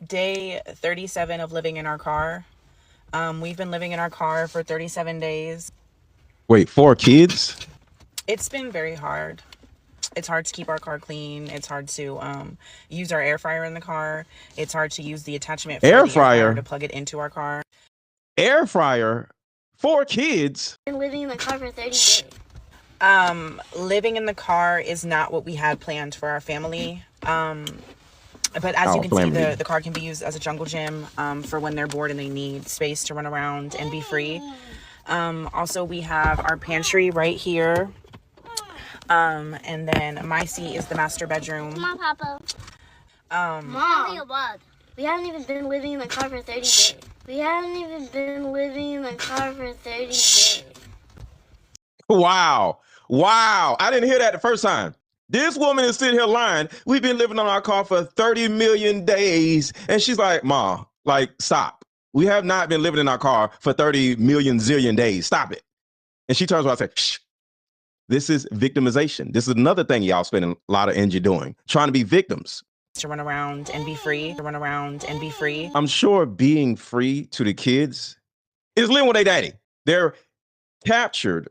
Day 37 of living in our car. We've been living in our car for 37 days. Wait, 4 kids? It's been very hard. It's hard to keep our car clean. It's hard to use our air fryer in the car. It's hard to use the attachment for the air fryer to plug it into our car. Air fryer? 4 kids? Been living in the car for 30 days. Living in the car is not what we had planned for our family. But as you can see, the car can be used as a jungle gym for when they're bored and they need space to run around and be free. Also, we have our pantry right here. And then my seat is the master bedroom. Come on, Papa. Mom, we haven't even been living in the car for 30 days. We haven't even been living in the car for 30 days. Wow. I didn't hear that the first time. This woman is sitting here lying. We've been living on our car for 30 million days. And she's like, Ma, like, stop. We have not been living in our car for 30 million zillion days. Stop it. And she turns around and says, shh. This is victimization. This is another thing y'all spending a lot of energy doing, trying to be victims. To run around and be free, I'm sure being free to the kids is living with their daddy. They're captured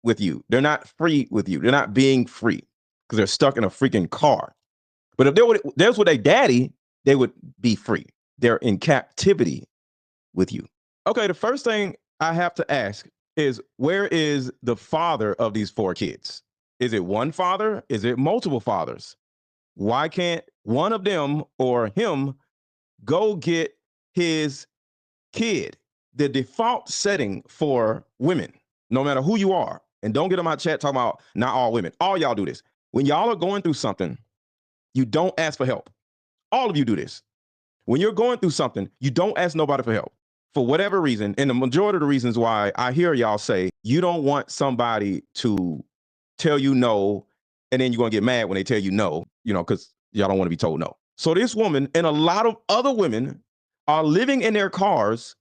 with you. They're not free with you. They're not being free because they're stuck in a freaking car. But if they were with their daddy, they would be free. They're in captivity with you. Okay, the first thing I have to ask is, where is the father of these 4 kids? Is it one father? Is it multiple fathers? Why can't one of them or him go get his kid? The default setting for women, no matter who you are, and don't get on my chat talking about not all women. All y'all do this. When y'all are going through something, you don't ask for help. All of you do this. When you're going through something, you don't ask nobody for help. For whatever reason, and the majority of the reasons why I hear y'all say you don't want somebody to tell you no, and then you're going to get mad when they tell you no, because y'all don't want to be told no. So this woman and a lot of other women are living in their cars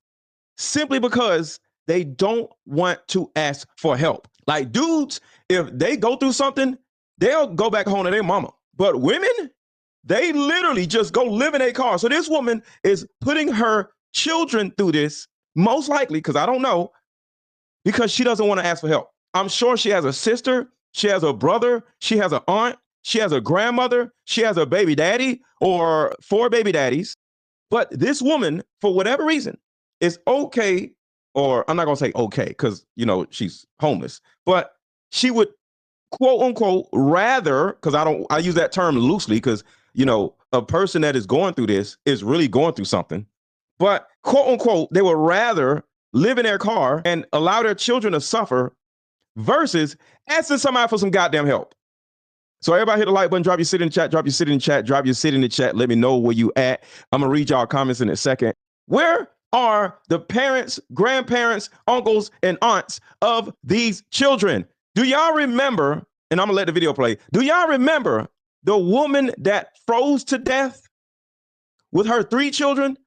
simply because they don't want to ask for help. Like dudes, if they go through something, they'll go back home to their mama. But women, they literally just go live in a car. So this woman is putting her children through this, most likely, because I don't know, because she doesn't want to ask for help. I'm sure she has a sister, she has a brother, she has an aunt, she has a grandmother, she has a baby daddy or 4 baby daddies. But this woman, for whatever reason, is okay, or I'm not going to say okay, because, she's homeless, but she would, quote unquote, rather, because I use that term loosely, because, a person that is going through this is really going through something. But quote unquote, they would rather live in their car and allow their children to suffer versus asking somebody for some goddamn help. So everybody hit the like button, drop your sit in the chat, drop your sit in the chat, drop your sit in the chat. Let me know where you at. I'm going to read y'all comments in a second. Where are the parents, grandparents, uncles, and aunts of these children? Do y'all remember, and I'm going to let the video play. Do y'all remember the woman that froze to death with her 3 children?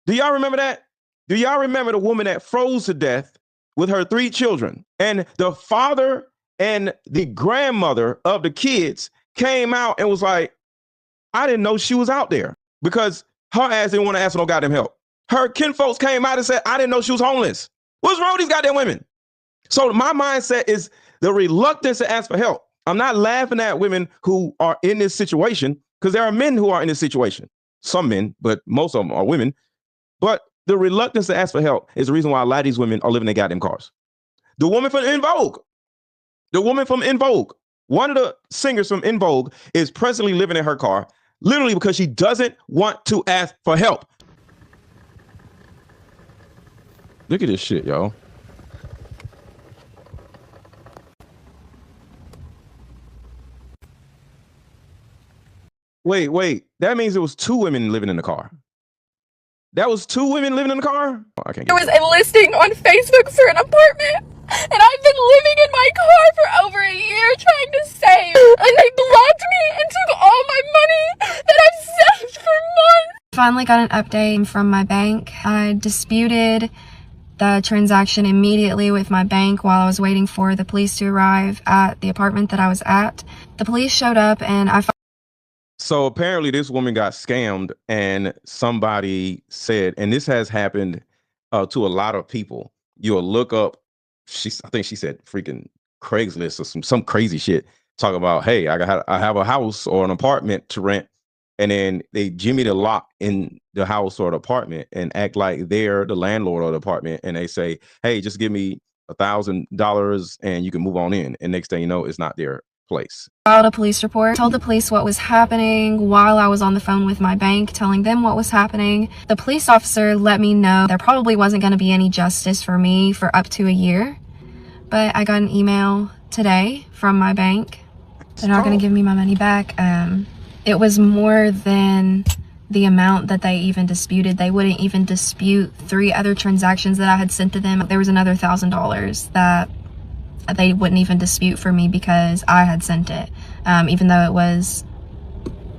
Do y'all remember that? Do y'all remember the woman that froze to death with her 3 children? And the father and the grandmother of the kids came out and was like, I didn't know she was out there, because her ass didn't want to ask for no goddamn help. Her kinfolks came out and said, I didn't know she was homeless. What's wrong with these goddamn women? So my mindset is the reluctance to ask for help. I'm not laughing at women who are in this situation, because there are men who are in this situation. Some men, but most of them are women. But the reluctance to ask for help is the reason why a lot of these women are living in their goddamn cars. The woman from En Vogue, one of the singers from En Vogue is presently living in her car, literally because she doesn't want to ask for help. Look at this shit, y'all. Wait. That means it was 2 women living in the car. That was 2 women living in the car? Oh, I can't get There was a listing on Facebook for an apartment, and I've been living in my car for over a year trying to save, and they blocked me and took all my money that I've saved for months. Finally got an update from my bank. I disputed the transaction immediately with my bank while I was waiting for the police to arrive at the apartment that I was at. The police showed up and So apparently this woman got scammed, and somebody said, and this has happened to a lot of people. You'll look up, I think she said freaking Craigslist or some crazy shit. Talk about, hey, I have a house or an apartment to rent, and then they jimmy the lock in the house or the apartment and act like they're the landlord of the apartment, and they say, hey, just give me $1,000 and you can move on in. And next thing you know, it's not their place. Filed a police report, told the police what was happening while I was on the phone with my bank, telling them what was happening. The police officer let me know there probably wasn't going to be any justice for me for up to a year. But I got an email today from my bank. They're not going to give me my money back. It was more than the amount that they even disputed. They wouldn't even dispute 3 other transactions that I had sent to them. There was another $1,000 that they wouldn't even dispute for me because I had sent it, even though it was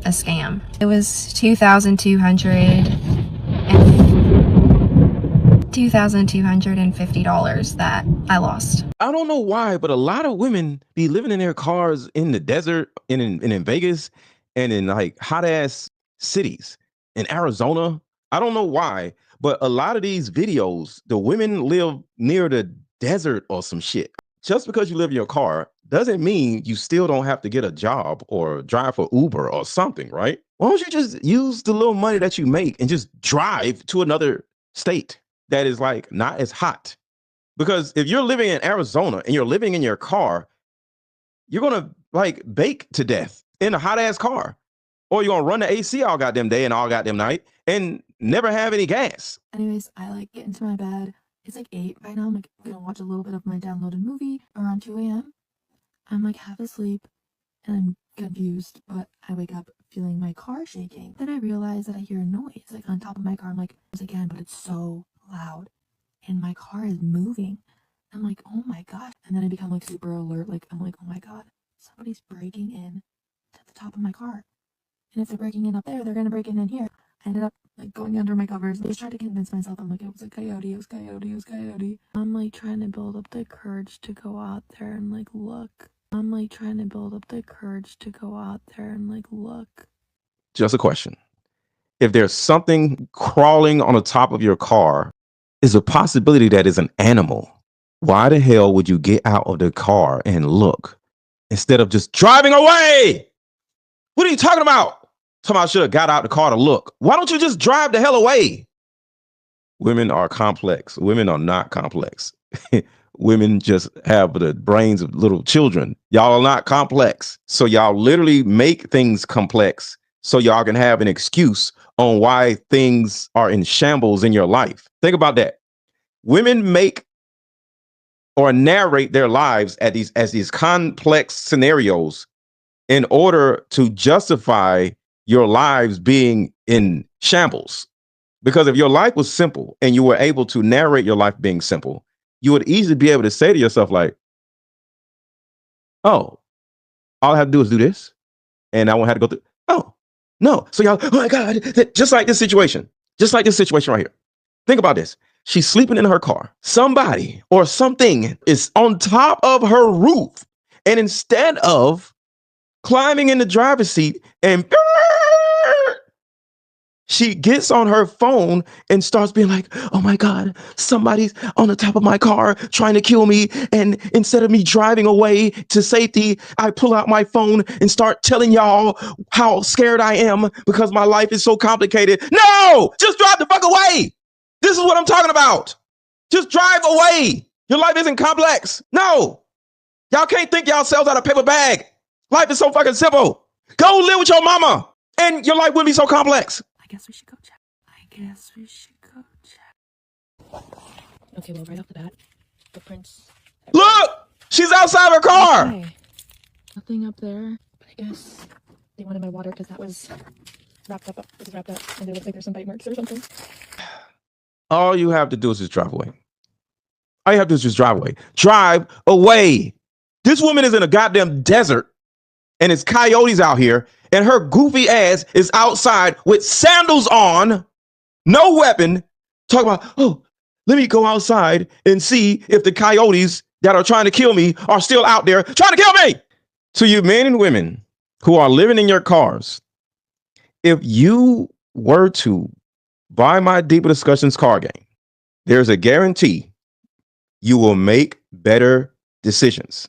a scam. It was $2,250 that I lost. I don't know why, but a lot of women be living in their cars in the desert, in Vegas, and in like hot ass cities in Arizona. I don't know why, but a lot of these videos, the women live near the desert or some shit. Just because you live in your car doesn't mean you still don't have to get a job or drive for Uber or something, right? Why don't you just use the little money that you make and just drive to another state that is like not as hot? Because if you're living in Arizona and you're living in your car, you're gonna like bake to death in a hot ass car, or you're gonna run the AC all goddamn day and all goddamn night and never have any gas. Anyways, I like get into my bed. It's like 8 right now. I'm like gonna watch a little bit of my downloaded movie around 2 a.m. I'm like half asleep and I'm confused, but I wake up feeling my car shaking. Then I realize that I hear a noise like on top of my car. I'm like, it's again, but it's so loud and my car is moving. I'm like, oh my gosh. And then I become like super alert. Like, I'm like, oh my God, somebody's breaking in to the top of my car. And if they're breaking in up there, they're gonna break in here. I ended up like going under my covers. I just tried to convince myself. I'm like, it was a coyote, it was coyote, it was coyote. I'm like trying to build up the courage to go out there and like look. I'm like trying to build up the courage to go out there and like look. Just a question. If there's something crawling on the top of your car, is a possibility that is an animal. Why the hell would you get out of the car and look instead of just driving away? What are you talking about? Talking about I should have got out the car to look. Why don't you just drive the hell away? Women are complex. Women are not complex. Women just have the brains of little children. Y'all are not complex. So y'all literally make things complex so y'all can have an excuse on why things are in shambles in your life. Think about that. Women make or narrate their lives as these complex scenarios in order to justify your lives being in shambles. Because if your life was simple and you were able to narrate your life being simple, you would easily be able to say to yourself like, oh, all I have to do is do this and I won't have to go through. Oh, no. So y'all, oh my God, just like this situation right here. Think about this. She's sleeping in her car. Somebody or something is on top of her roof. And instead of climbing in the driver's seat and she gets on her phone and starts being like, oh my God, somebody's on the top of my car trying to kill me. And instead of me driving away to safety, I pull out my phone and start telling y'all how scared I am because my life is so complicated. No, just drive the fuck away. This is what I'm talking about. Just drive away. Your life isn't complex. No, y'all can't think yourselves out of a paper bag. Life is so fucking simple. Go live with your mama and your life wouldn't be so complex. I guess we should go check. Okay, well, right off the bat, footprints. Look, she's outside her car. Okay. Nothing up there, but I guess they wanted my water because that was wrapped up. It was wrapped up, and it looks like there's some bite marks or something. All you have to do is just drive away. All you have to do is just drive away. Drive away. This woman is in a goddamn desert and it's coyotes out here and her goofy ass is outside with sandals on, no weapon, talking about, oh, let me go outside and see if the coyotes that are trying to kill me are still out there trying to kill me. To you men and women who are living in your cars if you were to buy my Deeper Discussions card game, there's a guarantee you will make better decisions.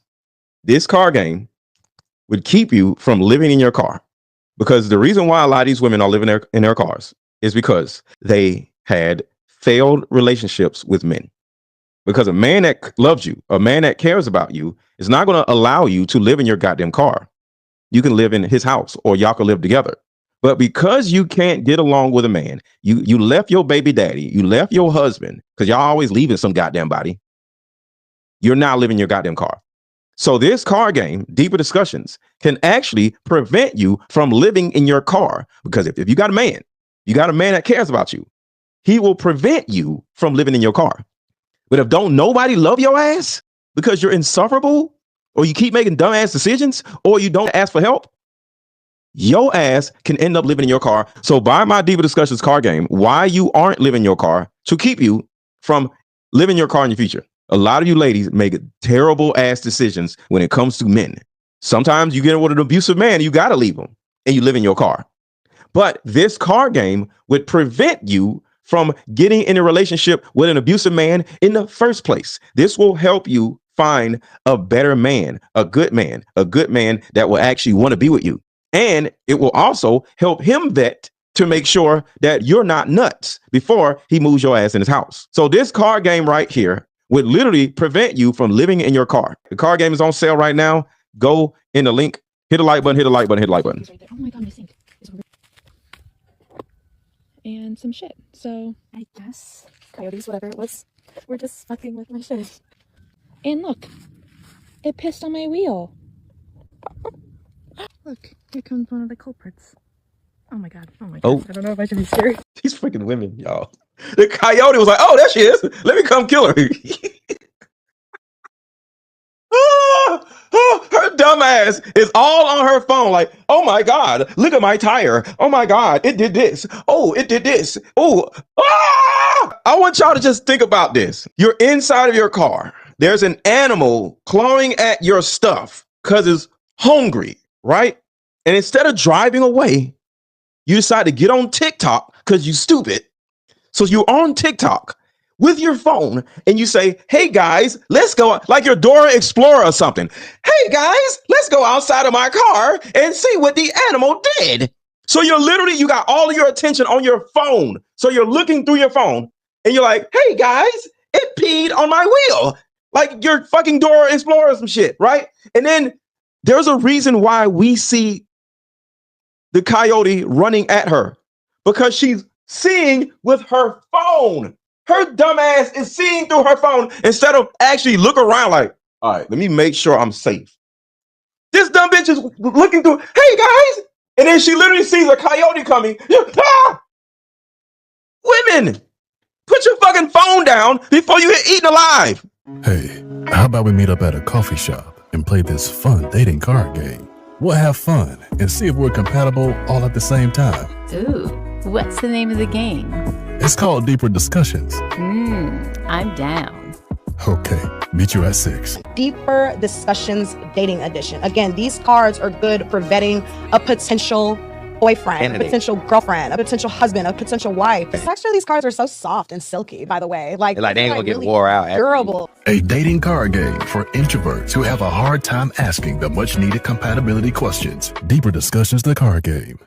This card game would keep you from living in your car, because the reason why a lot of these women are living in their cars is because they had failed relationships with men. Because a man that loves you, a man that cares about you, is not going to allow you to live in your goddamn car. You can live in his house, or y'all can live together. But because you can't get along with a man, you left your baby daddy, you left your husband, because y'all always leaving some goddamn body. You're now living in your goddamn car. So this card game, Deeper Discussions, can actually prevent you from living in your car. Because if you got a man that cares about you, he will prevent you from living in your car. But if don't nobody love your ass because you're insufferable, or you keep making dumbass decisions, or you don't ask for help, your ass can end up living in your car. So buy my Deeper Discussions card game, why you aren't living in your car, to keep you from living your car in the future. A lot of you ladies make terrible ass decisions when it comes to men. Sometimes you get with an abusive man, you got to leave him, and you live in your car. But this card game would prevent you from getting in a relationship with an abusive man in the first place. This will help you find a better man, a good man that will actually want to be with you. And it will also help him vet to make sure that you're not nuts before he moves your ass in his house. So this card game right here would literally prevent you from living in your car. The card game is on sale right now. Go in the link, hit the like button, hit the like button, hit the like button. Oh my god, my sink is over. And some shit. So I guess coyotes, whatever it was, were just fucking with my shit. and look, it pissed on my wheel. Look, here comes one of the culprits. Oh my god, oh my god. Oh. I don't know if I should be scared. These freaking women, y'all. The coyote was like, oh, there she is. Let me come kill her. Her dumb ass is all on her phone like, oh my God, look at my tire. Oh my God, it did this. Oh, it did this. Oh, I want y'all to just think about this. You're inside of your car. There's an animal clawing at your stuff because it's hungry, right? And instead of driving away, you decide to get on TikTok because you stupid. So you're on TikTok with your phone and you say, hey guys, let's go, like your Dora Explorer or something. Hey guys, let's go outside of my car and see what the animal did. So you got all of your attention on your phone. So you're looking through your phone and you're like, hey guys, it peed on my wheel. Like your fucking Dora Explorer or some shit, right? And then there's a reason why we see the coyote running at her, because she's seeing with her phone. Her dumb ass is seeing through her phone instead of actually look around like, all right, let me make sure I'm safe. This dumb bitch is looking through, hey guys. And then she literally sees a coyote coming. Ah! Women, put your fucking phone down before you get eaten alive. Hey, how about we meet up at a coffee shop and play this fun dating card game? We'll have fun and see if we're compatible all at the same time. Ooh, what's the name of the game? It's called Deeper Discussions. I'm down. Okay, meet you at 6. Deeper Discussions Dating Edition. Again, these cards are good for vetting a potential boyfriend, a potential girlfriend, a potential husband, a potential wife. Actually, these cards are so soft and silky, by the way. Like they ain't gonna get really wore out. Durable. A dating card game for introverts who have a hard time asking the much needed compatibility questions. Deeper Discussions, the card game.